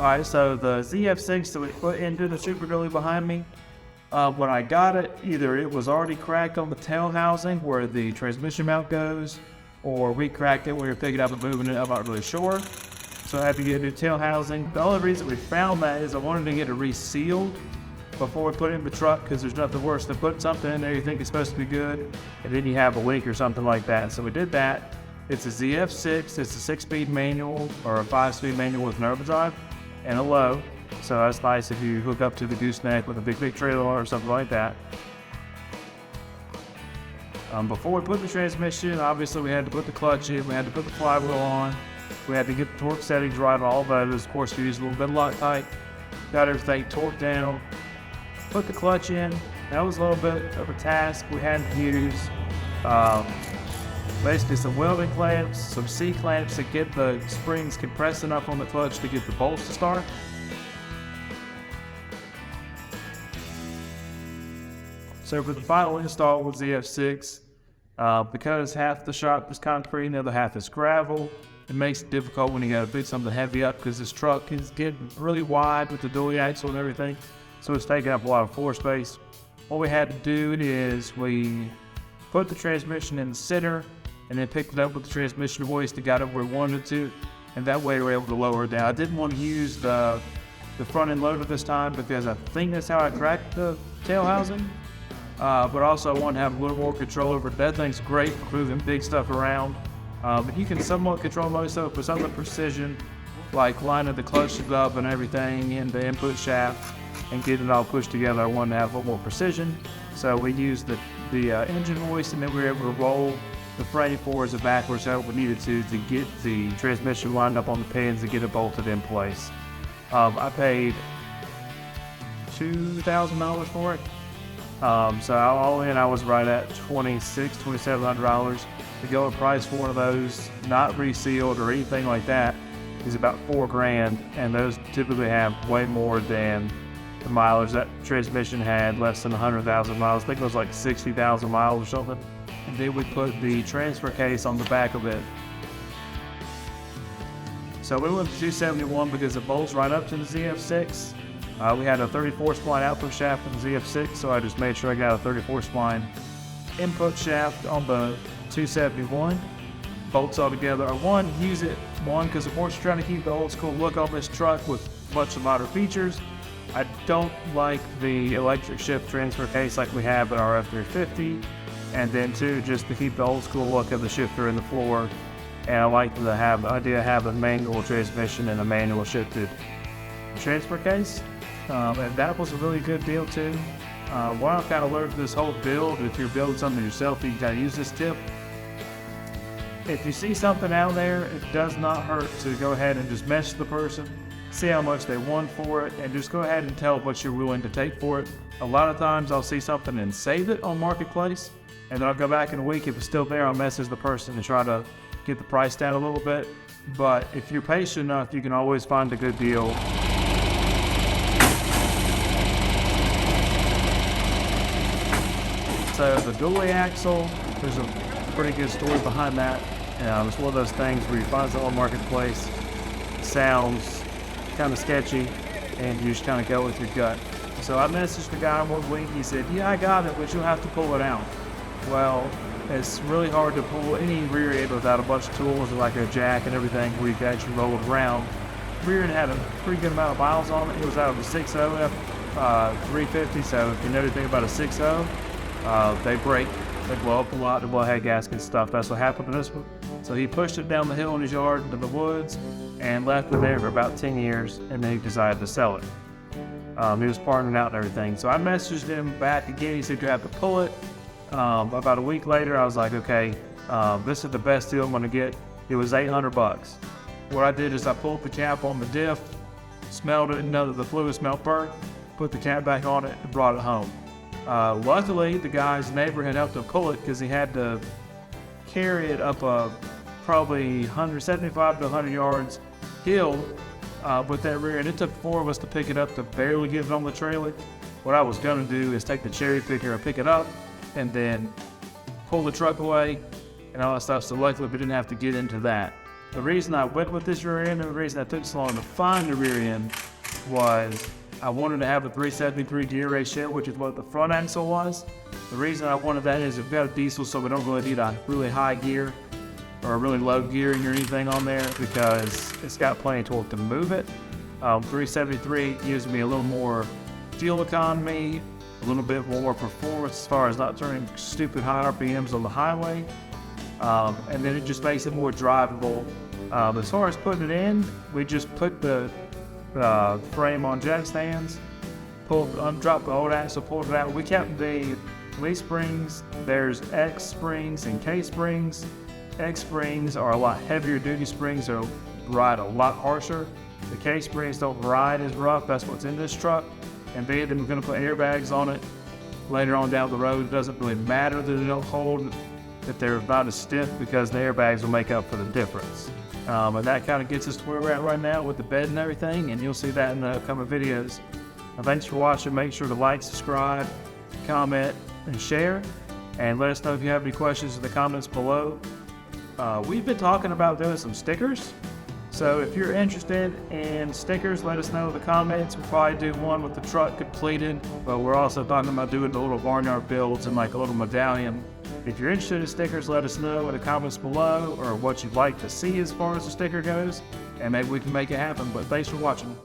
Alright, so the ZF6 that we put into the SuperDually behind me, when I got it, either it was already cracked on the tail housing where the transmission mount goes, or we cracked it when we were picking up and moving it. I'm not really sure. So I had to get a new tail housing. The only reason we found that is I wanted to get it resealed before we put it in the truck, because there's nothing worse than putting something in there you think it's supposed to be good, and then you have a leak or something like that. So we did that. It's a ZF6, it's a 6-speed manual, or a 5-speed manual with an overdrive and a low. So that's nice if you hook up to the gooseneck with a big trailer or something like that. Before we put the transmission, obviously we had to put the clutch in, we had to put the flywheel on, we had to get the torque settings right on all those. Of course, we used a little bit of Loctite, got everything torqued down, put the clutch in. That was a little bit of a task. We had to use basically some welding clamps, some C-clamps to get the springs compressed enough on the clutch to get the bolts to start. So for the final install with ZF6, because half the shop is concrete and the other half is gravel, it makes it difficult when you gotta pick something heavy up, because this truck is getting really wide with the dually axle and everything, so it's taking up a lot of floor space. What we had to do is we put the transmission in the center and then picked it up with the transmission hoist and got it where we wanted to, and that way we were able to lower it down. I didn't want to use the front end loader this time because I think that's how I cracked the tail housing. But also I want to have a little more control over it. That thing's great for moving big stuff around. But you can somewhat control most of it with some of the precision, like lining the clutches up and everything in the input shaft and getting it all pushed together. I wanted to have a little more precision. So we used the engine hoist, and then we were able to roll the frame forwards and backwards however we needed to get the transmission lined up on the pins and get it bolted in place. I paid $2,000 for it. So all in, I was right at $2,700. The going price for one of those, not resealed or anything like that, is about $4,000, and those typically have way more than the mileage. That transmission had less than 100,000 miles. I think it was like 60,000 miles or something. And then we put the transfer case on the back of it. So we went to 271 because it bolts right up to the ZF6. We had a 34 spline output shaft for the ZF6, so I just made sure I got a 34 spline input shaft on the 271. Bolts all together. I use it, because of course you're trying to keep the old school look on this truck with much modern features. I don't like the electric shift transfer case like we have in our F-350. And then two, just to keep the old school look of the shifter in the floor. And I like to have the idea of having a manual transmission and a manual shifted transfer case. And that was a really good deal too. What I've kind of learned from this whole build, if you're building something yourself, you gotta use this tip. If you see something out there, it does not hurt to go ahead and just message the person, see how much they want for it, and just go ahead and tell what you're willing to take for it. A lot of times I'll see something and save it on Marketplace, and then I'll go back in a week. If it's still there, I'll message the person and try to get the price down a little bit. But if you're patient enough, you can always find a good deal. So the dually axle, there's a pretty good story behind that. It's one of those things where you find something on Marketplace, sounds kind of sketchy, and you just kind of go with your gut. So I messaged the guy one week. He said, "Yeah, I got it, but you'll have to pull it out." Well, it's really hard to pull any rear end without a bunch of tools and like a jack and everything where you can actually roll it around. Rear end had a pretty good amount of miles on it. It was out of a 6.0 F-350, so if you know anything about a 6.0, they break, they blow up a lot, they blow head gaskets and stuff. That's what happened to this one. So he pushed it down the hill in his yard into the woods and left it there for about 10 years, and then he decided to sell it. He was partnering out and everything. So I messaged him back again. He said, "You have to pull it." About a week later, I was like, "Okay, this is the best deal I'm gonna get." It was $800. What I did is I pulled the cap on the diff, smelled it, and know that the fluid smelled burnt, put the cap back on it, and brought it home. Luckily, the guy's neighbor had helped him pull it because he had to carry it up a probably 175 to 100 yards hill with that rear, and it took 4 of us to pick it up to barely get it on the trailer. What I was gonna do is take the cherry picker and pick it up and then pull the truck away and all that stuff. So luckily we didn't have to get into that. The reason I went with this rear end and the reason I took so long to find the rear end was I wanted to have a 373 gear ratio, which is what the front axle was. The reason I wanted that is we've got a diesel, so we don't really need a really high gear or a really low gearing or anything on there because it's got plenty of torque to move it. 373 gives me a little more fuel economy, a little bit more performance as far as not turning stupid high RPMs on the highway, and then it just makes it more drivable. As far as putting it in, we just put the frame on jack stands, undropped the old axle, pulled it out. We kept the leaf springs. There's X springs and K springs. X springs are a lot heavier duty springs. They'll ride a lot harsher. The K springs don't ride as rough. That's what's in this truck. And then we're going to put airbags on it later on down the road. It doesn't really matter that they don't hold, that they're about as stiff, because the airbags will make up for the difference. And that kind of gets us to where we're at right now with the bed and everything, and you'll see that in the upcoming videos. Thanks for watching. Make sure to like, subscribe, comment, and share. And let us know if you have any questions in the comments below. We've been talking about doing some stickers. So if you're interested in stickers, let us know in the comments. We'll probably do one with the truck completed, but we're also talking about doing the little barnyard builds and like a little medallion. If you're interested in stickers, let us know in the comments below or what you'd like to see as far as the sticker goes, and maybe we can make it happen. But thanks for watching.